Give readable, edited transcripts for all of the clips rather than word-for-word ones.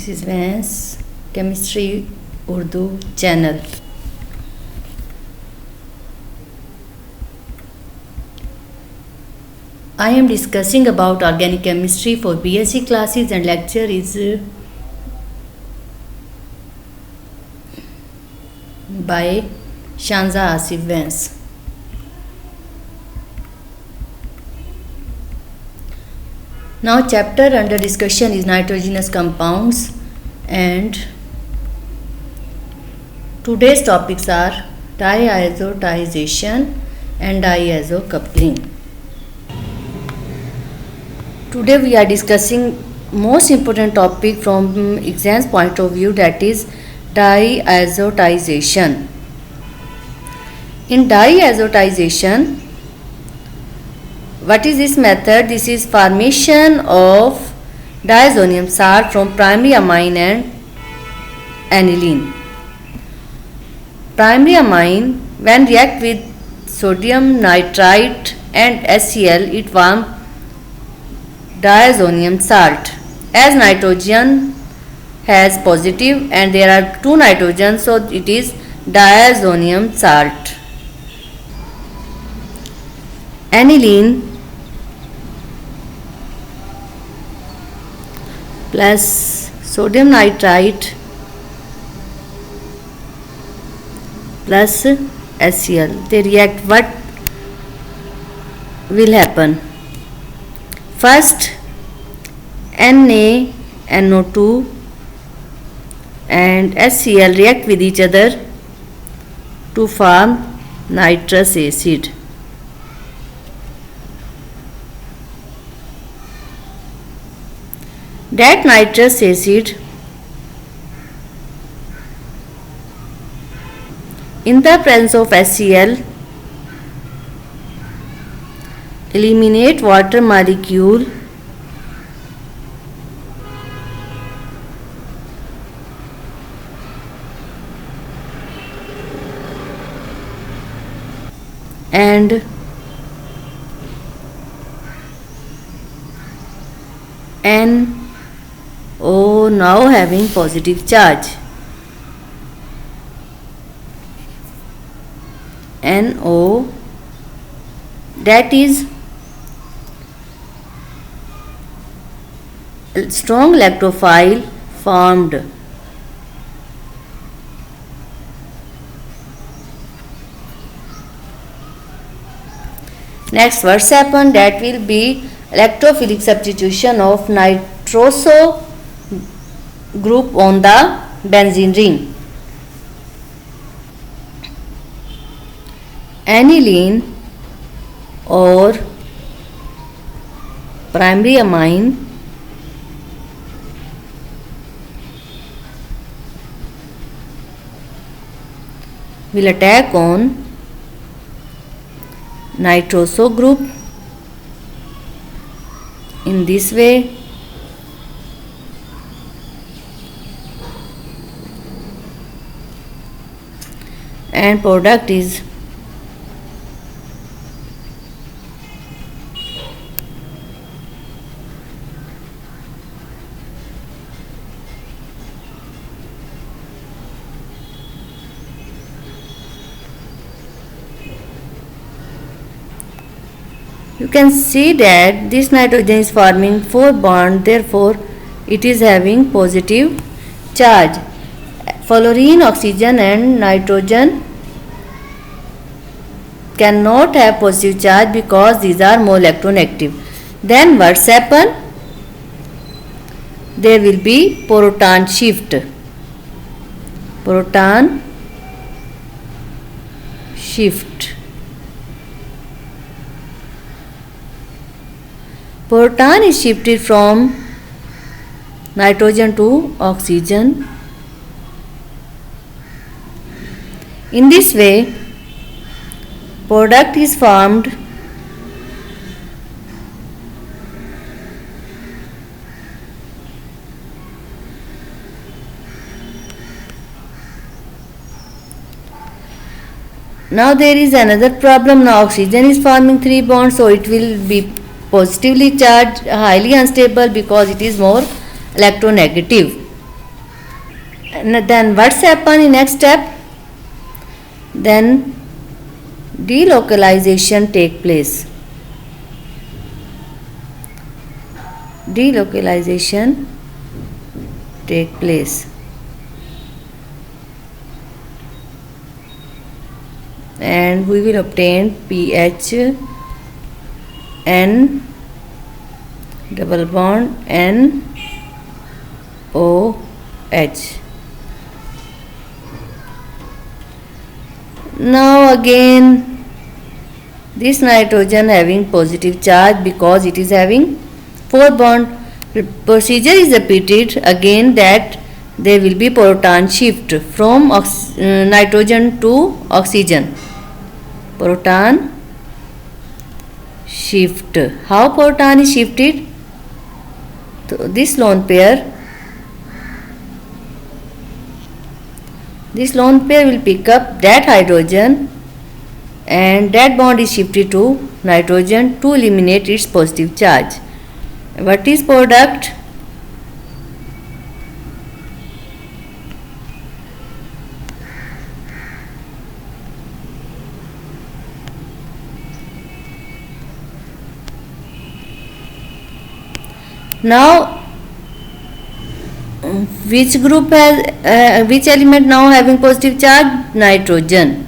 This is Vance Chemistry Urdu channel. I am discussing about organic chemistry for BSc classes and lecture is by Shanza Asif Vance. Now chapter under discussion is nitrogenous compounds and today's topics are diazotization and diazo coupling. Today we are discussing most important topic from exam's point of view, that is diazotization. In diazotization, what is this method? This is formation of diazonium salt from primary amine and aniline. Primary amine, when react with sodium nitrite and HCl, it forms diazonium salt. As nitrogen has positive and there are two nitrogens, so it is diazonium salt. Aniline plus sodium nitrite plus HCl, they react. What will happen? First, NaNO2 and HCl react with each other to form nitrous acid. That nitrous acid in the presence of HCl eliminate water molecule and NO now having positive charge. NO, that is strong electrophile formed. Next, what's happened? That will be electrophilic substitution of nitroso group on the benzene ring. Aniline or primary amine will attack on nitroso group in this way, and product is you can see that this nitrogen is forming 4 bonds, therefore it is having positive charge. Fluorine, oxygen and nitrogen cannot have positive charge because these are more electronegative. Then what's happen? There will be proton shift. Proton shift. Proton is shifted from nitrogen to oxygen. In this way, product is formed. Now there is another problem. Now oxygen is forming 3 bonds, so it will be positively charged, highly unstable because it is more electronegative. And then what's happen in next step? Then delocalization take place. Delocalization take place. And we will obtain pH N double bond N O H. Now again this nitrogen having positive charge because it is having 4 bond. Procedure is repeated again that there will be proton shift from nitrogen to oxygen. Proton shift. How proton is shifted? So this lone pair will pick up that hydrogen and that bond is shifted to nitrogen to eliminate its positive charge. What is product? Now which group has which element now having positive charge? Nitrogen.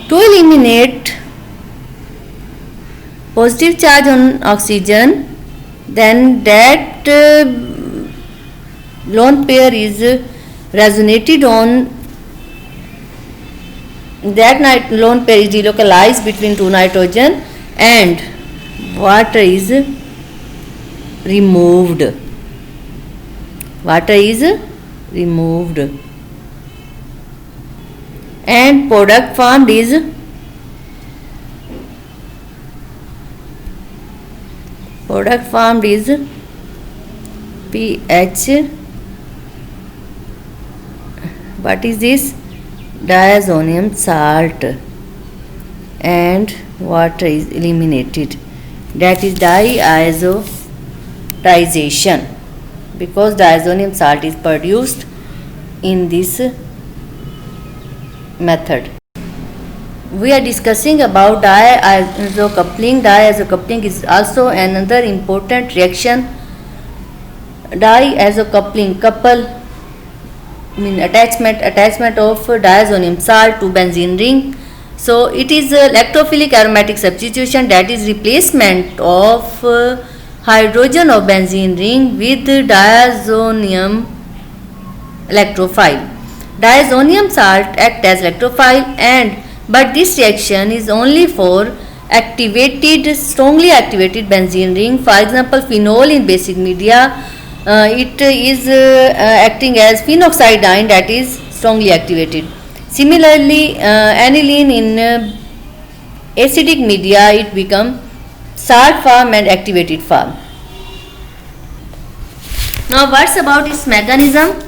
To eliminate positive charge on oxygen, then that lone pair is resonated on that lone pair is delocalized between two nitrogen and water is removed. Water is removed and product formed is pH. What is this? Diazonium salt and water is eliminated. That is diazotization because diazonium salt is produced in this method. We are discussing about diazocoupling. Diazocoupling is also another important reaction. Diazocoupling couple mean attachment of diazonium salt to benzene ring. So it is a electrophilic aromatic substitution, that is replacement of hydrogen of benzene ring with diazonium electrophile. Diazonium salt act as electrophile but this reaction is only for strongly activated benzene ring. For example, phenol in basic media, it is acting as phenoxidine, that is strongly activated. Similarly, aniline in acidic media, it becomes salt form and activated form. Now what's about its mechanism?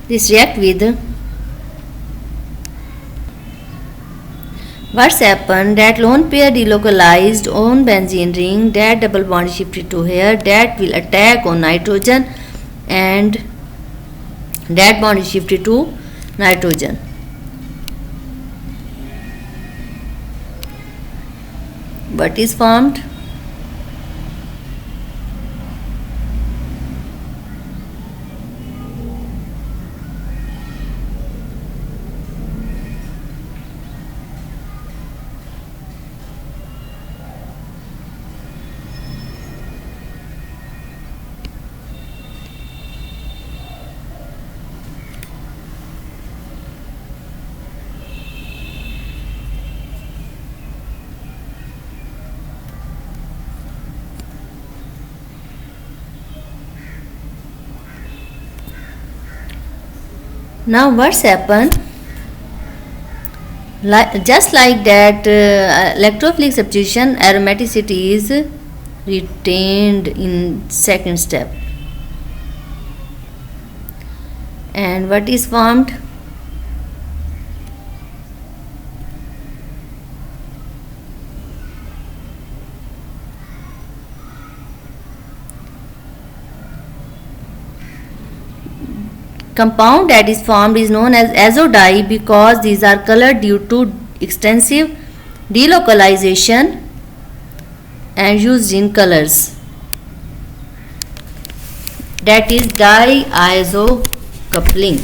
This react with what's happened, that lone pair delocalized on benzene ring, that double bond shifted to here, that will attack on nitrogen and that bond is shifted to nitrogen. What is formed? Now what's happened? Just like that electrophilic substitution, aromaticity is retained in second step. And what is formed? Compound that is formed is known as azo dye because these are colored due to extensive delocalization and used in colors. That is diazo coupling.